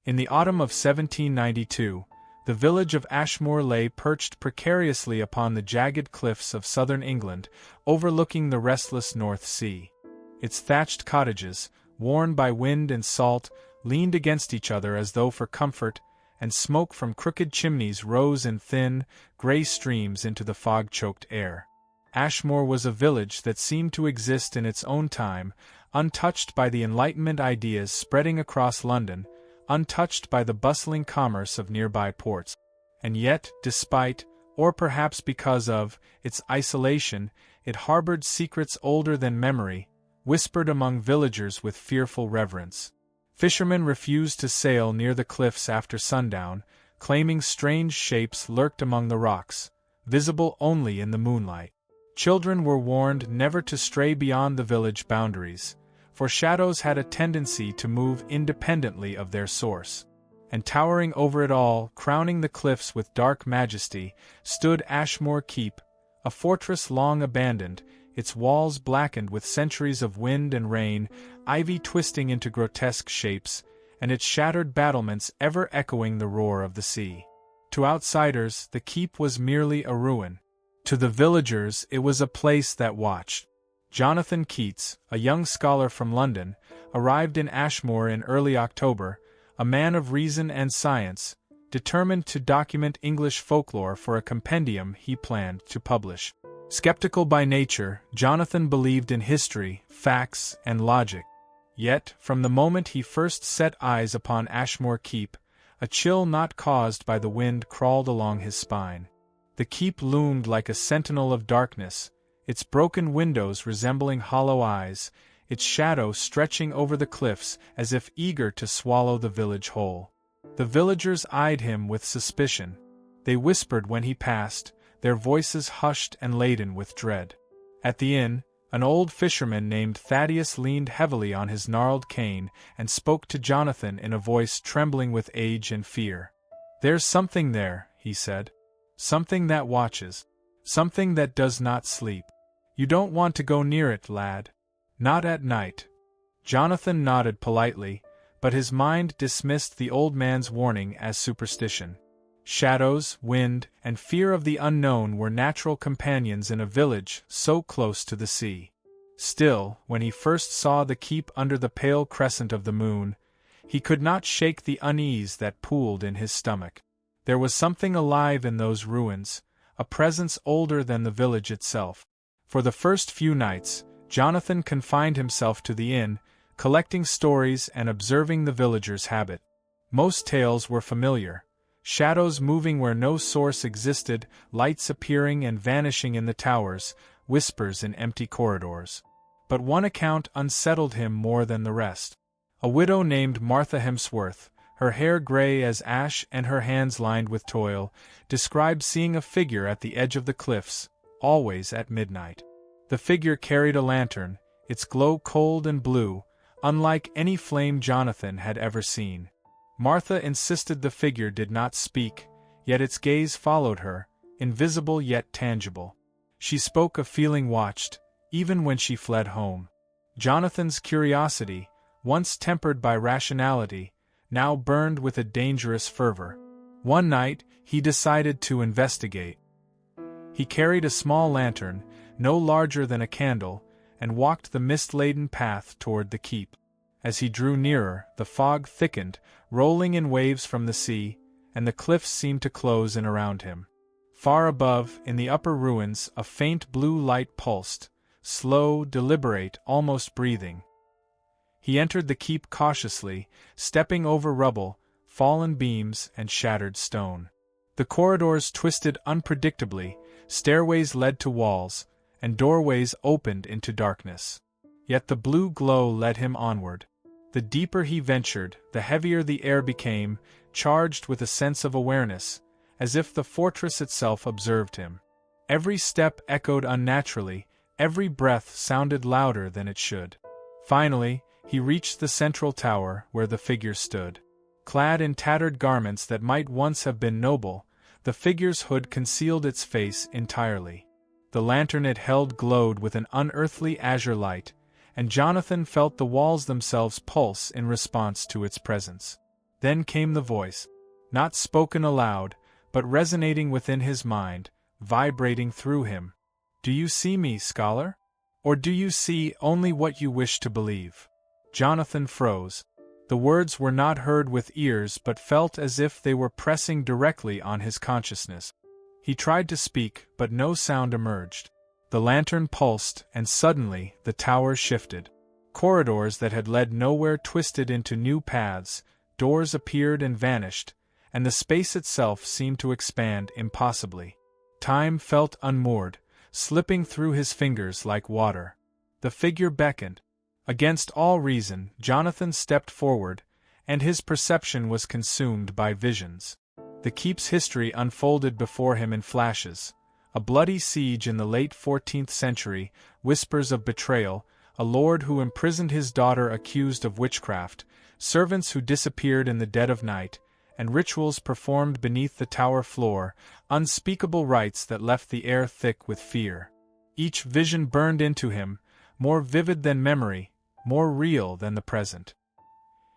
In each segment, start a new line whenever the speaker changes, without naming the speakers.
In the autumn of 1792, the village of Ashmoor lay perched precariously upon the jagged cliffs of southern England, overlooking the restless North Sea. Its thatched cottages, worn by wind and salt, leaned against each other as though for comfort, and smoke from crooked chimneys rose in thin, grey streams into the fog-choked air. Ashmore was a village that seemed to exist in its own time, untouched by the Enlightenment ideas spreading across London, untouched by the bustling commerce of nearby ports. And yet, despite, or perhaps because of, its isolation, it harbored secrets older than memory, whispered among villagers with fearful reverence. Fishermen refused to sail near the cliffs after sundown, claiming strange shapes lurked among the rocks, visible only in the moonlight. Children were warned never to stray beyond the village boundaries, for shadows had a tendency to move independently of their source. And towering over it all, crowning the cliffs with dark majesty, stood Ashmore Keep, a fortress long abandoned, its walls blackened with centuries of wind and rain, ivy twisting into grotesque shapes, and its shattered battlements ever echoing the roar of the sea. To outsiders, the keep was merely a ruin. To the villagers, it was a place that watched. Jonathan Keats, a young scholar from London, arrived in Ashmore in early October, a man of reason and science, determined to document English folklore for a compendium he planned to publish. Skeptical by nature, Jonathan believed in history, facts, and logic. Yet, from the moment he first set eyes upon Ashmore Keep, a chill not caused by the wind crawled along his spine. The keep loomed like a sentinel of darkness, its broken windows resembling hollow eyes, its shadow stretching over the cliffs as if eager to swallow the village whole. The villagers eyed him with suspicion. They whispered when he passed, their voices hushed and laden with dread. At the inn, an old fisherman named Thaddeus leaned heavily on his gnarled cane and spoke to Jonathan in a voice trembling with age and fear. "There's something there," he said. "Something that watches. Something that does not sleep. You don't want to go near it, lad. Not at night." Jonathan nodded politely, but his mind dismissed the old man's warning as superstition. Shadows, wind, and fear of the unknown were natural companions in a village so close to the sea. Still, when he first saw the keep under the pale crescent of the moon, he could not shake the unease that pooled in his stomach. There was something alive in those ruins, a presence older than the village itself. For the first few nights, Jonathan confined himself to the inn, collecting stories and observing the villagers' habit. Most tales were familiar. Shadows moving where no source existed, lights appearing and vanishing in the towers, whispers in empty corridors. But one account unsettled him more than the rest. A widow named Martha Hemsworth, her hair gray as ash and her hands lined with toil, described seeing a figure at the edge of the cliffs, always at midnight. The figure carried a lantern, its glow cold and blue, unlike any flame Jonathan had ever seen. Martha insisted the figure did not speak, yet its gaze followed her, invisible yet tangible. She spoke of feeling watched, even when she fled home. Jonathan's curiosity, once tempered by rationality, now burned with a dangerous fervor. One night, he decided to investigate. He carried a small lantern, no larger than a candle, and walked the mist-laden path toward the keep. As he drew nearer, the fog thickened, rolling in waves from the sea, and the cliffs seemed to close in around him. Far above, in the upper ruins, a faint blue light pulsed, slow, deliberate, almost breathing. He entered the keep cautiously, stepping over rubble, fallen beams, and shattered stone. The corridors twisted unpredictably, stairways led to walls, and doorways opened into darkness. Yet the blue glow led him onward. The deeper he ventured, the heavier the air became, charged with a sense of awareness, as if the fortress itself observed him. Every step echoed unnaturally, every breath sounded louder than it should. Finally, he reached the central tower where the figure stood. Clad in tattered garments that might once have been noble, the figure's hood concealed its face entirely. The lantern it held glowed with an unearthly azure light, and Jonathan felt the walls themselves pulse in response to its presence. Then came the voice, not spoken aloud, but resonating within his mind, vibrating through him. Do you see me, scholar? Or do you see only what you wish to believe? Jonathan froze. The words were not heard with ears but felt as if they were pressing directly on his consciousness. He tried to speak, but no sound emerged. The lantern pulsed, and suddenly the tower shifted. Corridors that had led nowhere twisted into new paths, doors appeared and vanished, and the space itself seemed to expand impossibly. Time felt unmoored, slipping through his fingers like water. The figure beckoned. Against all reason, Jonathan stepped forward, and his perception was consumed by visions. The keep's history unfolded before him in flashes. A bloody siege in the late 14th century, whispers of betrayal, a lord who imprisoned his daughter accused of witchcraft, servants who disappeared in the dead of night, and rituals performed beneath the tower floor, unspeakable rites that left the air thick with fear. Each vision burned into him, more vivid than memory, more real than the present.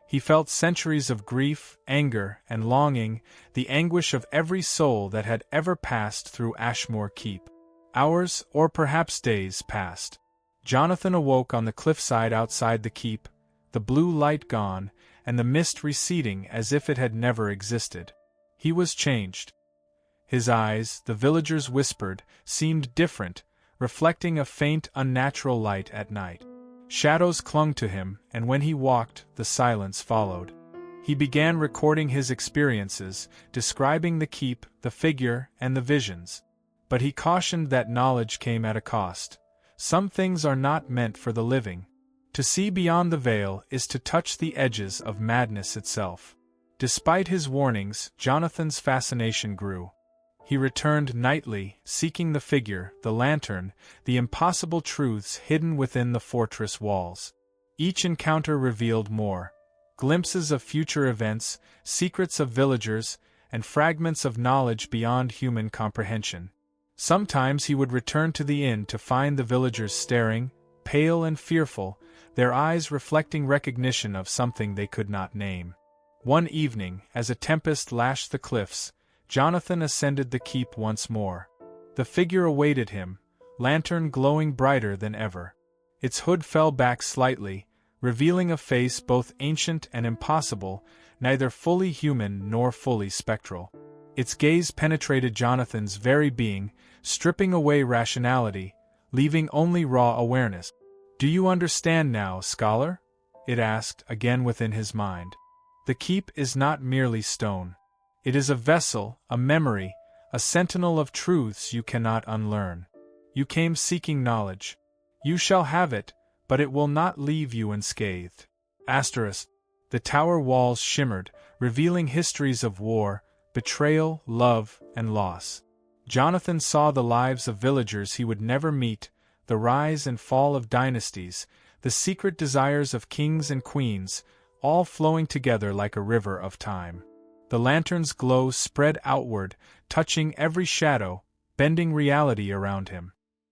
He felt centuries of grief, anger, and longing, the anguish of every soul that had ever passed through Ashmore Keep. Hours, or perhaps days, passed. Jonathan awoke on the cliffside outside the keep, the blue light gone, and the mist receding as if it had never existed. He was changed. His eyes, the villagers whispered, seemed different, reflecting a faint, unnatural light at night. Shadows clung to him, and when he walked, the silence followed. He began recording his experiences, describing the keep, the figure, and the visions. But he cautioned that knowledge came at a cost. Some things are not meant for the living. To see beyond the veil is to touch the edges of madness itself. Despite his warnings, Jonathan's fascination grew. He returned nightly, seeking the figure, the lantern, the impossible truths hidden within the fortress walls. Each encounter revealed more. Glimpses of future events, secrets of villagers, and fragments of knowledge beyond human comprehension. Sometimes he would return to the inn to find the villagers staring, pale and fearful, their eyes reflecting recognition of something they could not name. One evening, as a tempest lashed the cliffs, Jonathan ascended the keep once more. The figure awaited him, lantern glowing brighter than ever. Its hood fell back slightly, revealing a face both ancient and impossible, neither fully human nor fully spectral. Its gaze penetrated Jonathan's very being, stripping away rationality, leaving only raw awareness. "Do you understand now, scholar?" it asked, again within his mind. "The keep is not merely stone. It is a vessel, a memory, a sentinel of truths you cannot unlearn. You came seeking knowledge. You shall have it, but it will not leave you unscathed." The tower walls shimmered, revealing histories of war, betrayal, love, and loss. Jonathan saw the lives of villagers he would never meet, the rise and fall of dynasties, the secret desires of kings and queens, all flowing together like a river of time. The lantern's glow spread outward, touching every shadow, bending reality around him.